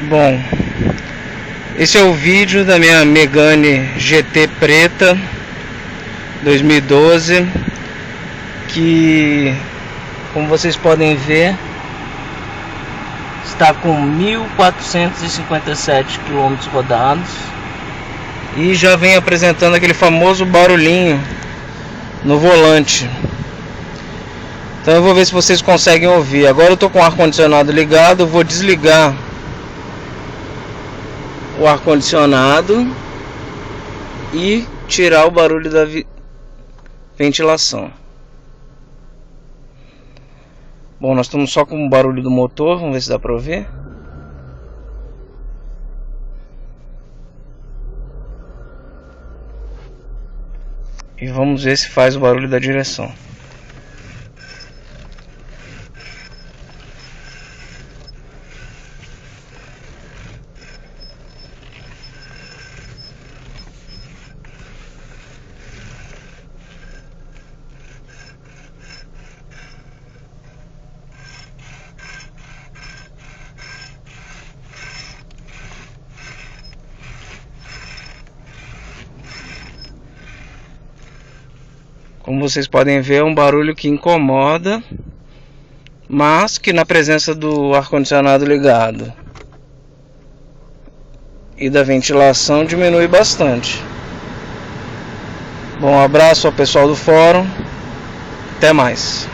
Bom, esse é o vídeo da minha Megane GT preta 2012, que, como vocês podem ver, está com 1.457 km rodados e já vem apresentando aquele famoso barulhinho no volante. Então eu vou ver se vocês conseguem ouvir. Agora eu estou com o ar-condicionado ligado, eu vou desligar o ar-condicionado e tirar o barulho da ventilação. Bom, nós estamos só com o barulho do motor, vamos ver se dá para ouvir. E vamos ver se faz o barulho da direção. Como vocês podem ver, é um barulho que incomoda, mas que na presença do ar-condicionado ligado e da ventilação diminui bastante. Bom, um abraço ao pessoal do fórum, até mais.